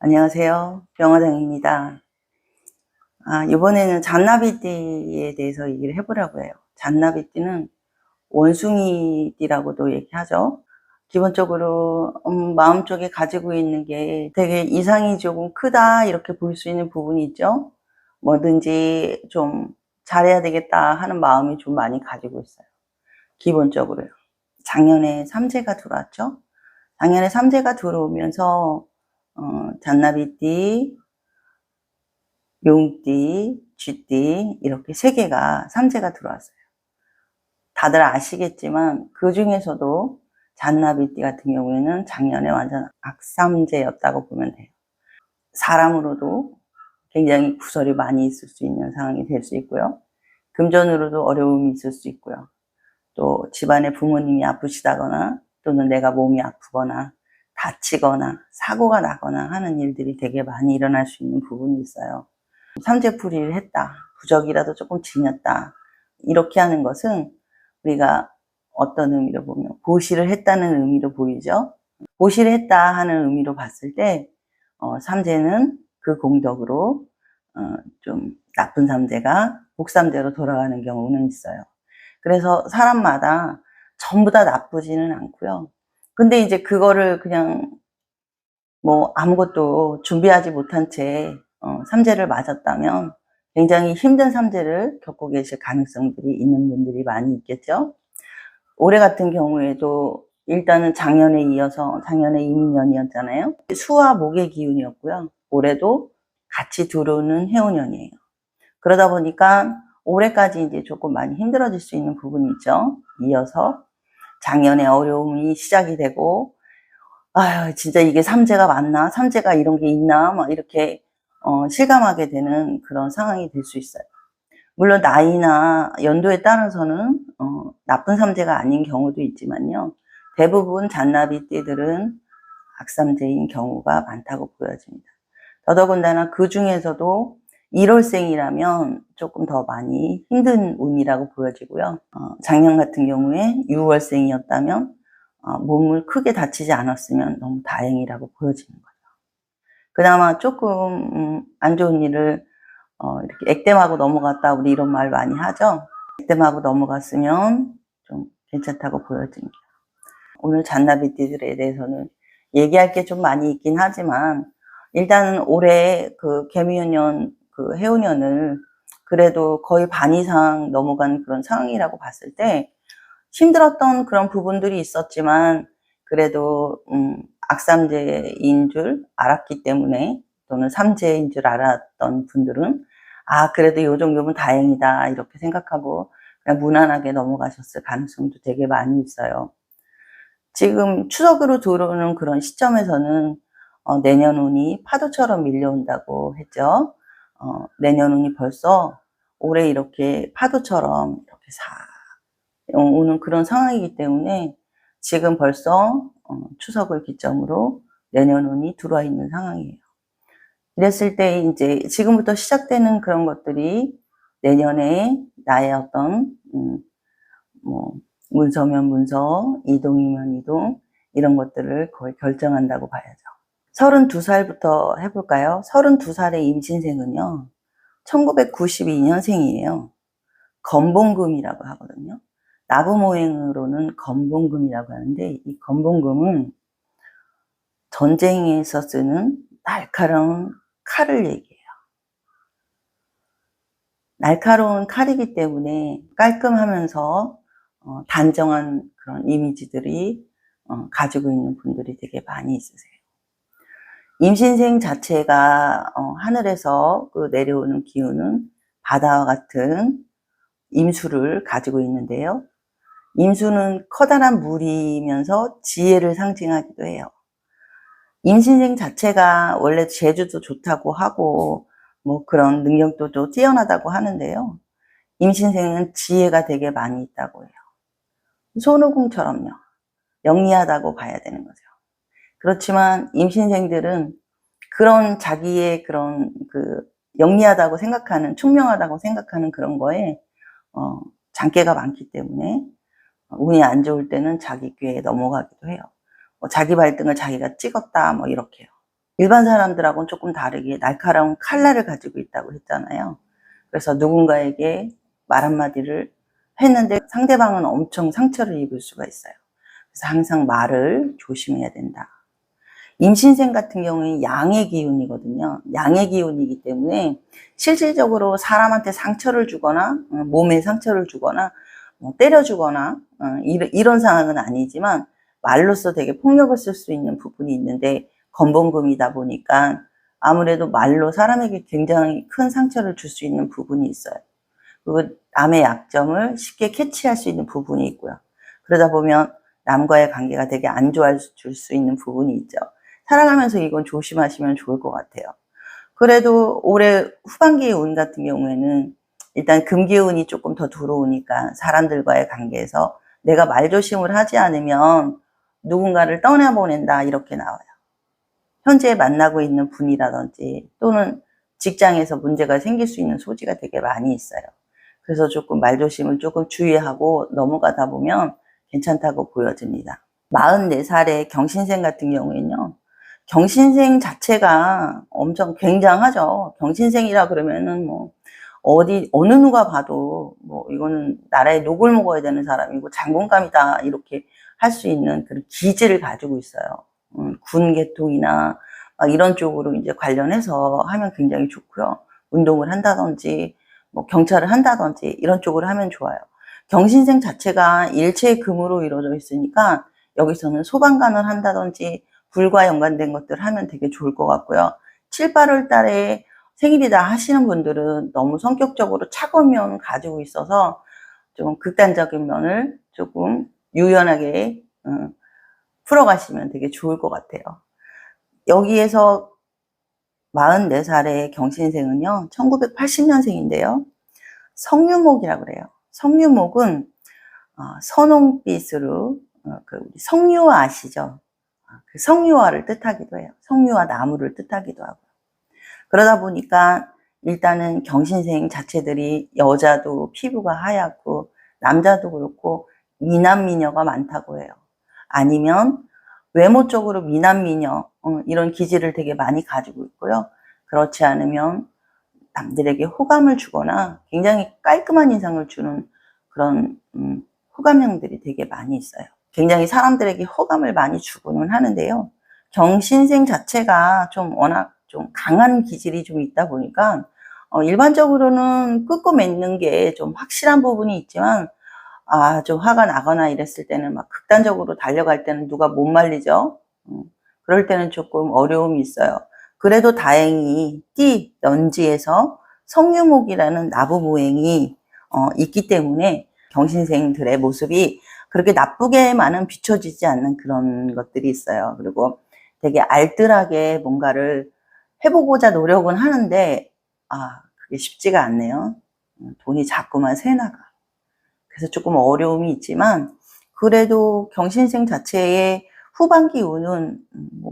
안녕하세요. 병화장입니다. 이번에는 잔나비띠에 대해서 얘기를 해보려고 해요. 잔나비띠는 원숭이띠라고도 얘기하죠. 기본적으로 마음속에 가지고 있는 게 되게 이상이 조금 크다 이렇게 볼 수 있는 부분이 있죠. 뭐든지 좀 잘해야 되겠다 하는 마음이 좀 많이 가지고 있어요. 기본적으로요. 작년에 삼재가 들어왔죠. 작년에 삼재가 들어오면서 잔나비띠, 용띠, 쥐띠 이렇게 세 개가 삼재가 들어왔어요. 다들 아시겠지만 그 중에서도 잔나비띠 같은 경우에는 작년에 완전 악삼재였다고 보면 돼요. 사람으로도 굉장히 구설이 많이 있을 수 있는 상황이 될 수 있고요. 금전으로도 어려움이 있을 수 있고요. 또 집안에 부모님이 아프시다거나 또는 내가 몸이 아프거나 다치거나 사고가 나거나 하는 일들이 되게 많이 일어날 수 있는 부분이 있어요. 삼재풀이를 했다, 부적이라도 조금 지녔다 이렇게 하는 것은 우리가 어떤 의미로 보면 보시를 했다는 의미로 보이죠. 보시를 했다 하는 의미로 봤을 때 삼재는 그 공덕으로 좀 나쁜 삼재가 복삼재로 돌아가는 경우는 있어요. 그래서 사람마다 전부 다 나쁘지는 않고요. 근데 이제 그거를 그냥 뭐 아무것도 준비하지 못한 채 삼재를 맞았다면 굉장히 힘든 삼재를 겪고 계실 가능성들이 있는 분들이 많이 있겠죠. 올해 같은 경우에도 일단은 작년에 이어서 작년에 이민년이었잖아요. 수와 목의 기운이었고요. 올해도 같이 들어오는 해운년이에요. 그러다 보니까 올해까지 이제 조금 많이 힘들어질 수 있는 부분이 있죠. 이어서 작년에 어려움이 시작이 되고 아유 진짜 이게 삼재가 맞나? 삼재가 이런 게 있나? 막 이렇게 실감하게 되는 그런 상황이 될 수 있어요. 물론 나이나 연도에 따라서는 나쁜 삼재가 아닌 경우도 있지만요. 대부분 잔나비띠들은 악삼재인 경우가 많다고 보여집니다. 더더군다나 그 중에서도 1월생이라면 조금 더 많이 힘든 운이라고 보여지고요. 작년 같은 경우에 6월생이었다면 몸을 크게 다치지 않았으면 너무 다행이라고 보여지는 거죠. 그나마 조금 안 좋은 일을 이렇게 액땜하고 넘어갔다 우리 이런 말 많이 하죠. 액땜하고 넘어갔으면 좀 괜찮다고 보여집니다. 오늘 잔나비띠들에 대해서는 얘기할 게 좀 많이 있긴 하지만 일단은 올해 그 개미년 그 해운년을 그래도 거의 반 이상 넘어간 그런 상황이라고 봤을 때 힘들었던 그런 부분들이 있었지만 그래도 악삼재인 줄 알았기 때문에 또는 삼재인 줄 알았던 분들은 그래도 요 정도면 다행이다 이렇게 생각하고 그냥 무난하게 넘어가셨을 가능성도 되게 많이 있어요. 지금 추석으로 들어오는 그런 시점에서는 내년 운이 파도처럼 밀려온다고 했죠. 내년 운이 벌써 올해 이렇게 파도처럼 이렇게 오는 그런 상황이기 때문에 지금 벌써 추석을 기점으로 내년 운이 들어와 있는 상황이에요. 이랬을 때 이제 지금부터 시작되는 그런 것들이 내년에 나의 어떤 뭐 문서면 문서, 이동이면 이동 이런 것들을 거의 결정한다고 봐야죠. 32살부터 해볼까요? 32살의 임신생은요 1992년생이에요 건봉금이라고 하거든요. 나부모행으로는 건봉금이라고 하는데 이 건봉금은 전쟁에서 쓰는 날카로운 칼을 얘기해요. 날카로운 칼이기 때문에 깔끔하면서 단정한 그런 이미지들이 가지고 있는 분들이 되게 많이 있으세요. 임신생 자체가 하늘에서 그 내려오는 기운은 바다와 같은 임수를 가지고 있는데요. 임수는 커다란 물이면서 지혜를 상징하기도 해요. 임신생 자체가 원래 재주도 좋다고 하고 뭐 그런 능력도 좀 뛰어나다고 하는데요. 임신생은 지혜가 되게 많이 있다고 해요. 손오공처럼요. 영리하다고 봐야 되는 거죠. 그렇지만 임신생들은 그런 자기의 그런 그 영리하다고 생각하는 총명하다고 생각하는 그런 거에 장깨가 많기 때문에 운이 안 좋을 때는 자기 꾀에 넘어가기도 해요. 자기 발등을 자기가 찍었다 뭐 이렇게요. 일반 사람들하고는 조금 다르게 날카로운 칼날을 가지고 있다고 했잖아요. 그래서 누군가에게 말 한마디를 했는데 상대방은 엄청 상처를 입을 수가 있어요. 그래서 항상 말을 조심해야 된다. 임신생 같은 경우에 양의 기운이거든요. 양의 기운이기 때문에 실질적으로 사람한테 상처를 주거나 몸에 상처를 주거나 때려주거나 이런 상황은 아니지만 말로써 되게 폭력을 쓸 수 있는 부분이 있는데 건봉금이다 보니까 아무래도 말로 사람에게 굉장히 큰 상처를 줄 수 있는 부분이 있어요. 그리고 남의 약점을 쉽게 캐치할 수 있는 부분이 있고요. 그러다 보면 남과의 관계가 되게 안 좋아질 수 있는 부분이 있죠. 살아가면서 이건 조심하시면 좋을 것 같아요. 그래도 올해 후반기의 운 같은 경우에는 일단 금기운이 조금 더 들어오니까 사람들과의 관계에서 내가 말조심을 하지 않으면 누군가를 떠나보낸다 이렇게 나와요. 현재 만나고 있는 분이라든지 또는 직장에서 문제가 생길 수 있는 소지가 되게 많이 있어요. 그래서 조금 말조심을 조금 주의하고 넘어가다 보면 괜찮다고 보여집니다. 44살의 경신생 같은 경우에는요. 경신생 자체가 엄청 굉장하죠. 경신생이라 그러면은 어느 누가 봐도 이거는 나라에 녹을 먹어야 되는 사람이고 장군감이다 이렇게 할 수 있는 그런 기질을 가지고 있어요. 군 계통이나 이런 쪽으로 이제 관련해서 하면 굉장히 좋고요. 운동을 한다든지 경찰을 한다든지 이런 쪽으로 하면 좋아요. 경신생 자체가 일체의 금으로 이루어져 있으니까 여기서는 소방관을 한다든지 불과 연관된 것들 하면 되게 좋을 것 같고요. 7, 8월 달에 생일이다 하시는 분들은 너무 성격적으로 차가운 면 가지고 있어서 좀 극단적인 면을 조금 유연하게 풀어가시면 되게 좋을 것 같아요. 여기에서 44살의 경신생은요. 1980년생인데요. 성유목이라고 그래요. 성유목은 선홍빛으로 우리 성유화 아시죠? 그 성유화를 뜻하기도 해요. 성유화 나무를 뜻하기도 하고. 그러다 보니까 일단은 경신생 자체들이 여자도 피부가 하얗고 남자도 그렇고 미남미녀가 많다고 해요. 아니면 외모적으로 미남미녀 이런 기질을 되게 많이 가지고 있고요. 그렇지 않으면 남들에게 호감을 주거나 굉장히 깔끔한 인상을 주는 그런 호감형들이 되게 많이 있어요. 굉장히 사람들에게 호감을 많이 주고는 하는데요. 경신생 자체가 좀 워낙 좀 강한 기질이 좀 있다 보니까 일반적으로는 끊고 맺는 게 좀 확실한 부분이 있지만 좀 화가 나거나 이랬을 때는 막 극단적으로 달려갈 때는 누가 못 말리죠. 그럴 때는 조금 어려움이 있어요. 그래도 다행히 띠 넌지에서 성유목이라는 나부 모행이 있기 때문에 경신생들의 모습이 그렇게 나쁘게만은 비춰지지 않는 그런 것들이 있어요. 그리고 되게 알뜰하게 뭔가를 해보고자 노력은 하는데 그게 쉽지가 않네요. 돈이 자꾸만 새나가. 그래서 조금 어려움이 있지만 그래도 경신생 자체의 후반기 운은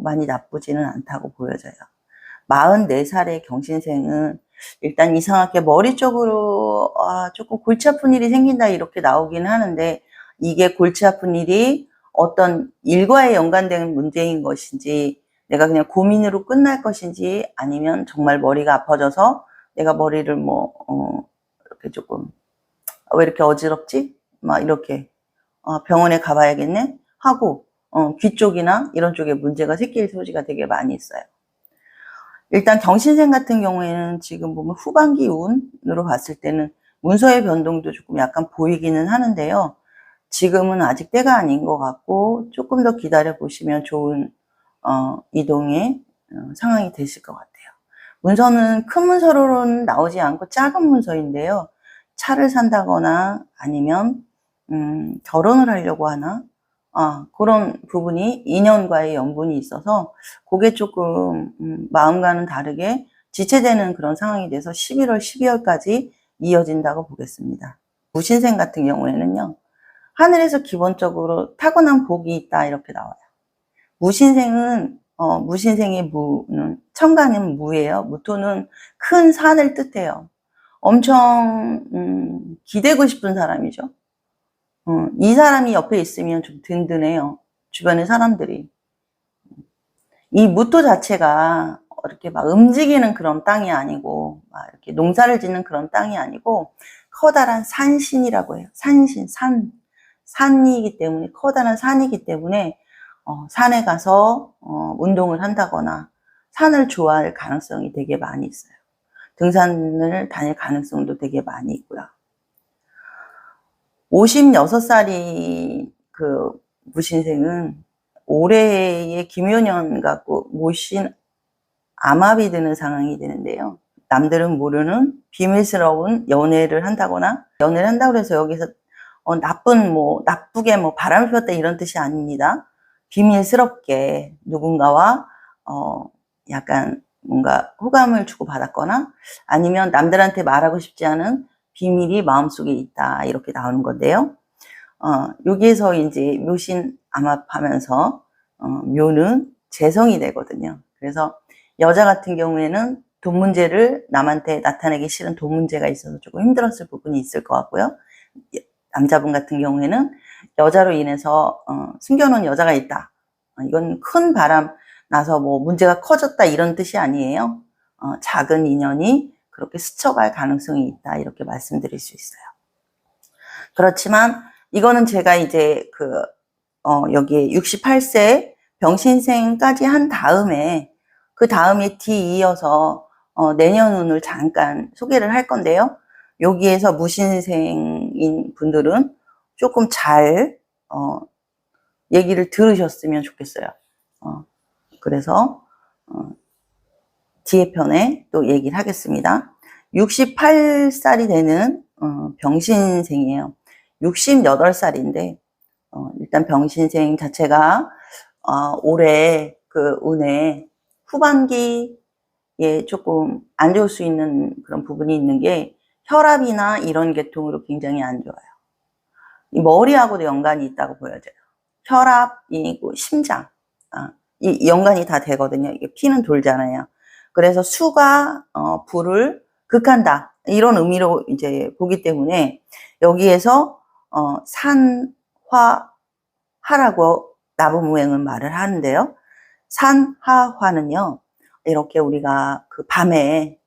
많이 나쁘지는 않다고 보여져요. 44살의 경신생은 일단 이상하게 머리 쪽으로 조금 골치 아픈 일이 생긴다 이렇게 나오긴 하는데 이게 골치 아픈 일이 어떤 일과에 연관된 문제인 것인지 내가 그냥 고민으로 끝날 것인지 아니면 정말 머리가 아파져서 내가 머리를 이렇게 조금 왜 이렇게 어지럽지? 막 이렇게 병원에 가봐야겠네? 하고 귀 쪽이나 이런 쪽에 문제가 생길 소지가 되게 많이 있어요. 일단 경신생 같은 경우에는 지금 보면 후반기 운으로 봤을 때는 문서의 변동도 조금 약간 보이기는 하는데요. 지금은 아직 때가 아닌 것 같고 조금 더 기다려 보시면 좋은 이동의 상황이 되실 것 같아요. 문서는 큰 문서로는 나오지 않고 작은 문서인데요. 차를 산다거나 아니면 결혼을 하려고 하나 그런 부분이 인연과의 연분이 있어서 그게 조금 마음과는 다르게 지체되는 그런 상황이 돼서 11월, 12월까지 이어진다고 보겠습니다. 무신생 같은 경우에는요. 하늘에서 기본적으로 타고난 복이 있다 이렇게 나와요. 무신생은 무신생의 무는 천간은 무예요. 무토는 큰 산을 뜻해요. 엄청 기대고 싶은 사람이죠. 이 사람이 옆에 있으면 좀 든든해요. 주변의 사람들이. 이 무토 자체가 이렇게 막 움직이는 그런 땅이 아니고, 막 이렇게 농사를 짓는 그런 땅이 아니고, 커다란 산신이라고 해요. 산신, 산이기 때문에, 커다란 산이기 때문에, 산에 가서, 운동을 한다거나, 산을 좋아할 가능성이 되게 많이 있어요. 등산을 다닐 가능성도 되게 많이 있고요. 56살이 그 무신생은 올해의 김효년 갖고 모신 암압이 드는 상황이 되는데요. 남들은 모르는 비밀스러운 연애를 한다거나, 연애를 한다고 해서 여기서 나쁘게 바람을 피웠다 이런 뜻이 아닙니다. 비밀스럽게 누군가와 약간 뭔가 호감을 주고받았거나 아니면 남들한테 말하고 싶지 않은 비밀이 마음속에 있다 이렇게 나오는 건데요. 여기에서 이제 묘신 암압하면서 묘는 재성이 되거든요. 그래서 여자 같은 경우에는 돈 문제를 남한테 나타내기 싫은 돈 문제가 있어서 조금 힘들었을 부분이 있을 것 같고요. 남자분 같은 경우에는 여자로 인해서 숨겨놓은 여자가 있다. 이건 큰 바람 나서 뭐 문제가 커졌다 이런 뜻이 아니에요. 작은 인연이 그렇게 스쳐갈 가능성이 있다 이렇게 말씀드릴 수 있어요. 그렇지만 이거는 제가 이제 여기에 68세 병신생까지 한 다음에 그 다음에 뒤이어서 내년 운을 잠깐 소개를 할 건데요. 여기에서 무신생인 분들은 조금 잘 얘기를 들으셨으면 좋겠어요. 그래서 뒤에 편에 또 얘기를 하겠습니다. 68살이 되는 병신생이에요. 68살인데 일단 병신생 자체가 올해 그 운에 후반기에 조금 안 좋을 수 있는 그런 부분이 있는 게 혈압이나 이런 계통으로 굉장히 안 좋아요. 이 머리하고도 연관이 있다고 보여져요. 혈압이고 심장, 이 연관이 다 되거든요. 이게 피는 돌잖아요. 그래서 수가 불을 극한다 이런 의미로 이제 보기 때문에 여기에서 산화하라고 나무무행은 말을 하는데요. 산화화는요 이렇게 우리가 그 밤에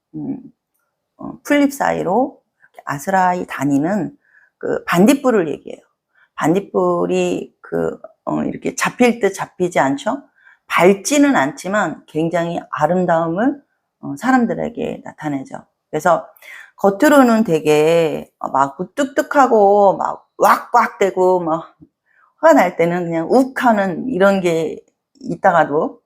풀잎 사이로 이렇게 아스라이 다니는 그 반딧불을 얘기해요. 반딧불이 이렇게 잡힐 듯 잡히지 않죠? 밝지는 않지만 굉장히 아름다움을 사람들에게 나타내죠. 그래서 겉으로는 되게 막 우뚝뚝하고 막 왁왁대고 막 화가 날 때는 그냥 욱하는 이런 게 있다가도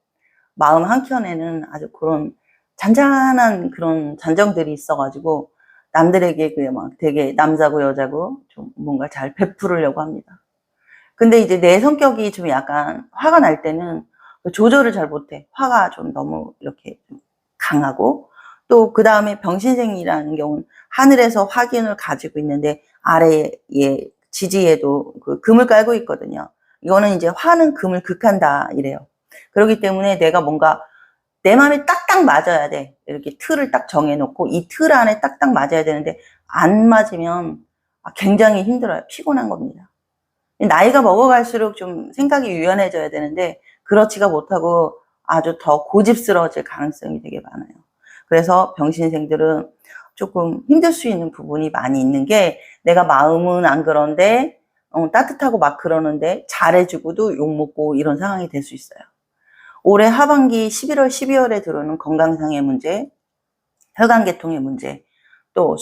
마음 한켠에는 아주 그런 잔잔한 그런 잔정들이 있어가지고 남들에게 막 되게 남자고 여자고 좀 뭔가 잘 베풀으려고 합니다. 근데 이제 내 성격이 좀 약간 화가 날 때는 조절을 잘 못해. 화가 좀 너무 이렇게 강하고 또 그 다음에 병신생이라는 경우는 하늘에서 화기운을 가지고 있는데 아래에 지지에도 그 금을 깔고 있거든요. 이거는 이제 화는 금을 극한다 이래요. 그렇기 때문에 내가 뭔가 내 마음에 딱딱 맞아야 돼. 이렇게 틀을 딱 정해놓고 이 틀 안에 딱딱 맞아야 되는데 안 맞으면 굉장히 힘들어요. 피곤한 겁니다. 나이가 먹어갈수록 좀 생각이 유연해져야 되는데 그렇지가 못하고 아주 더 고집스러워질 가능성이 되게 많아요. 그래서 병신생들은 조금 힘들 수 있는 부분이 많이 있는 게 내가 마음은 안 그런데 따뜻하고 막 그러는데 잘해주고도 욕먹고 이런 상황이 될 수 있어요. 올해 하반기 11월, 12월에 들어오는 건강상의 문제, 혈관계통의 문제, 또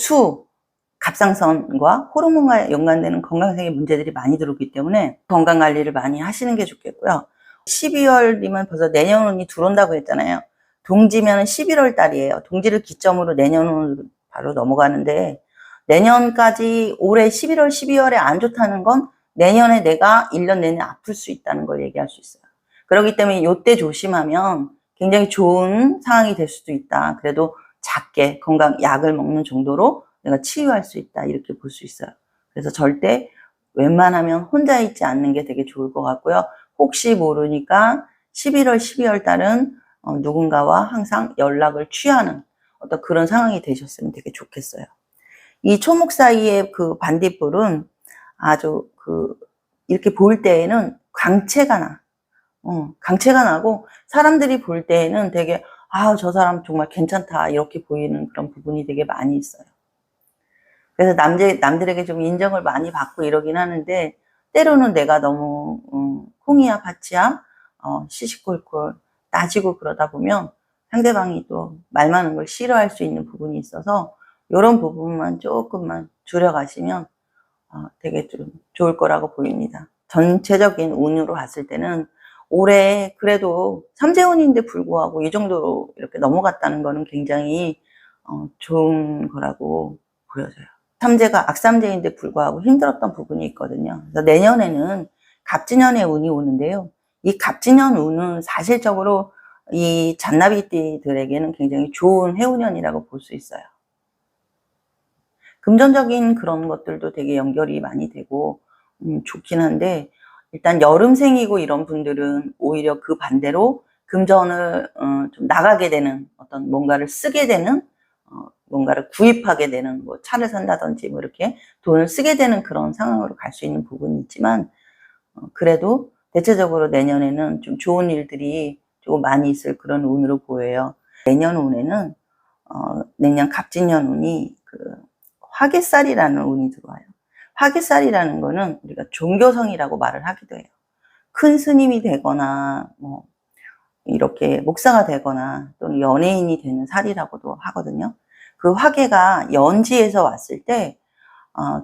갑상선과 호르몬과 연관되는 건강상의 문제들이 많이 들어오기 때문에 건강관리를 많이 하시는 게 좋겠고요. 12월이면 벌써 내년운이 들어온다고 했잖아요. 동지면 11월 달이에요. 동지를 기점으로 내년으로 바로 넘어가는데 내년까지 올해 11월, 12월에 안 좋다는 건 내년에 내가 1년 내내 아플 수 있다는 걸 얘기할 수 있어요. 그렇기 때문에 이때 조심하면 굉장히 좋은 상황이 될 수도 있다. 그래도 작게 건강 약을 먹는 정도로 내가 치유할 수 있다. 이렇게 볼 수 있어요. 그래서 절대 웬만하면 혼자 있지 않는 게 되게 좋을 것 같고요. 혹시 모르니까 11월, 12월 달은 누군가와 항상 연락을 취하는 어떤 그런 상황이 되셨으면 되게 좋겠어요. 이 초목 사이의 그 반딧불은 아주 이렇게 볼 때에는 광채가 나. 강체가 나고 사람들이 볼 때에는 되게 아, 저 사람 정말 괜찮다 이렇게 보이는 그런 부분이 되게 많이 있어요. 그래서 남들에게 좀 인정을 많이 받고 이러긴 하는데 때로는 내가 너무 콩이야 팥이야 시시콜콜 따지고 그러다 보면 상대방이 또 말 많은 걸 싫어할 수 있는 부분이 있어서 이런 부분만 조금만 줄여가시면 되게 좀 좋을 거라고 보입니다. 전체적인 운으로 봤을 때는 올해 그래도 삼재운인데 불구하고 이 정도로 이렇게 넘어갔다는 거는 굉장히 좋은 거라고 보여져요. 삼재가 악삼재인데 불구하고 힘들었던 부분이 있거든요. 그래서 내년에는 갑진년의 운이 오는데요. 이 갑진년 운은 사실적으로 이 잔나비띠들에게는 굉장히 좋은 해운년이라고 볼 수 있어요. 금전적인 그런 것들도 되게 연결이 많이 되고 좋긴 한데 일단 여름생이고 이런 분들은 오히려 그 반대로 금전을 좀 나가게 되는 어떤 뭔가를 쓰게 되는 뭔가를 구입하게 되는 뭐 차를 산다든지 뭐 이렇게 돈을 쓰게 되는 그런 상황으로 갈 수 있는 부분이 있지만 그래도 대체적으로 내년에는 좀 좋은 일들이 조금 많이 있을 그런 운으로 보여요. 내년 운에는 내년 갑진년 운이 그 화개살이라는 운이 들어와요. 화개살이라는 거는 우리가 종교성이라고 말을 하기도 해요. 큰 스님이 되거나 뭐 이렇게 목사가 되거나 또는 연예인이 되는 살이라고도 하거든요. 그 화개가 연지에서 왔을 때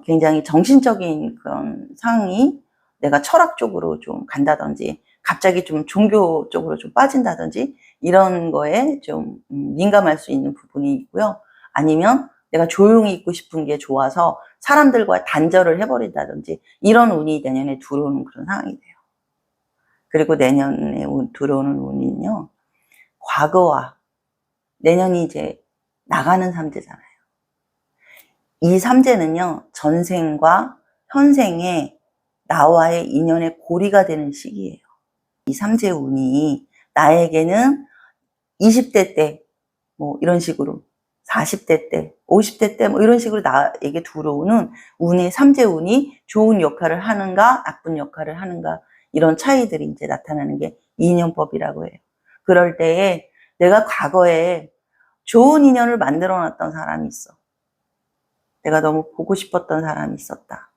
굉장히 정신적인 그런 상황이 내가 철학 쪽으로 좀 간다든지 갑자기 좀 종교 쪽으로 좀 빠진다든지 이런 거에 좀 민감할 수 있는 부분이 있고요. 아니면 내가 조용히 있고 싶은 게 좋아서 사람들과 단절을 해버린다든지 이런 운이 내년에 들어오는 그런 상황이 돼요. 그리고 내년에 들어오는 운이요. 과거와 내년이 이제 나가는 삼재잖아요. 이 삼재는요. 전생과 현생에 나와의 인연의 고리가 되는 시기예요. 이 삼재 운이 나에게는 20대 때 뭐 이런 식으로 40대 때 50대 때 뭐 이런 식으로 나에게 들어오는 운의 삼재 운이 좋은 역할을 하는가 나쁜 역할을 하는가 이런 차이들이 이제 나타나는 게 인연법이라고 해요. 그럴 때에 내가 과거에 좋은 인연을 만들어 놨던 사람이 있어. 내가 너무 보고 싶었던 사람이 있었다.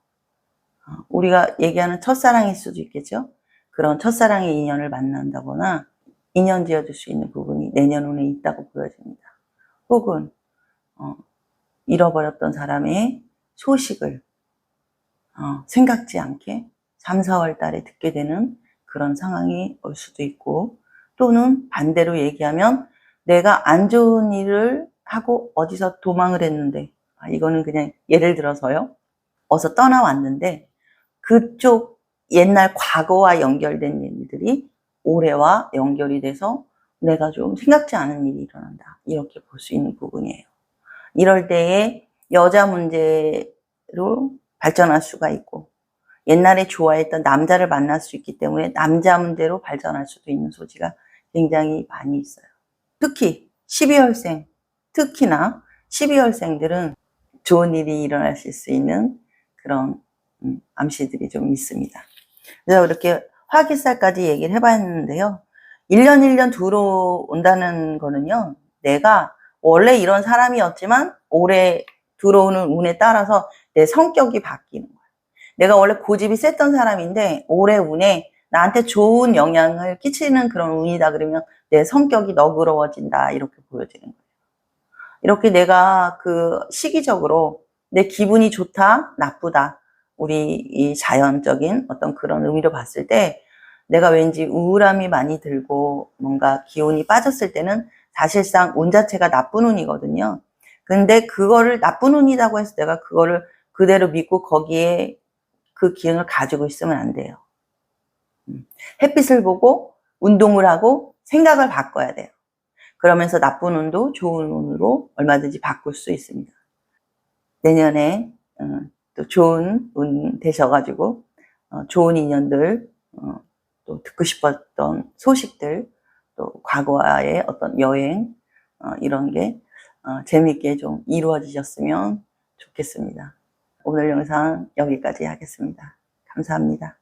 우리가 얘기하는 첫사랑일 수도 있겠죠. 그런 첫사랑의 인연을 만난다거나 인연 지어줄 수 있는 부분이 내년 운에 있다고 보여집니다. 혹은 잃어버렸던 사람의 소식을 생각지 않게 3, 4월 달에 듣게 되는 그런 상황이 올 수도 있고 또는 반대로 얘기하면 내가 안 좋은 일을 하고 어디서 도망을 했는데 이거는 그냥 예를 들어서요. 어서 떠나왔는데 그쪽 옛날 과거와 연결된 일들이 올해와 연결이 돼서 내가 좀 생각지 않은 일이 일어난다. 이렇게 볼 수 있는 부분이에요. 이럴 때에 여자 문제로 발전할 수가 있고 옛날에 좋아했던 남자를 만날 수 있기 때문에 남자 문제로 발전할 수도 있는 소지가 굉장히 많이 있어요. 특히 12월생, 특히나 12월생들은 좋은 일이 일어나실 수 있는 그런 암시들이 좀 있습니다. 그래서 이렇게 화기살까지 얘기를 해봤는데요. 1년 1년 들어온다는 거는요. 내가 원래 이런 사람이었지만 올해 들어오는 운에 따라서 내 성격이 바뀌는 거예요. 내가 원래 고집이 셌던 사람인데 올해 운에 나한테 좋은 영향을 끼치는 그런 운이다 그러면 내 성격이 너그러워진다 이렇게 보여지는 거예요. 이렇게 내가 그 시기적으로 내 기분이 좋다, 나쁘다 우리 이 자연적인 어떤 그런 의미로 봤을 때 내가 왠지 우울함이 많이 들고 뭔가 기운이 빠졌을 때는 사실상 운 자체가 나쁜 운이거든요. 근데 그거를 나쁜 운이라고 해서 내가 그거를 그대로 믿고 거기에 그 기운을 가지고 있으면 안 돼요. 햇빛을 보고 운동을 하고 생각을 바꿔야 돼요. 그러면서 나쁜 운도 좋은 운으로 얼마든지 바꿀 수 있습니다. 내년에 또 좋은 운 되셔가지고 좋은 인연들 또 듣고 싶었던 소식들 또 과거와의 어떤 여행 이런 게 재미있게 좀 이루어지셨으면 좋겠습니다. 오늘 영상 여기까지 하겠습니다. 감사합니다.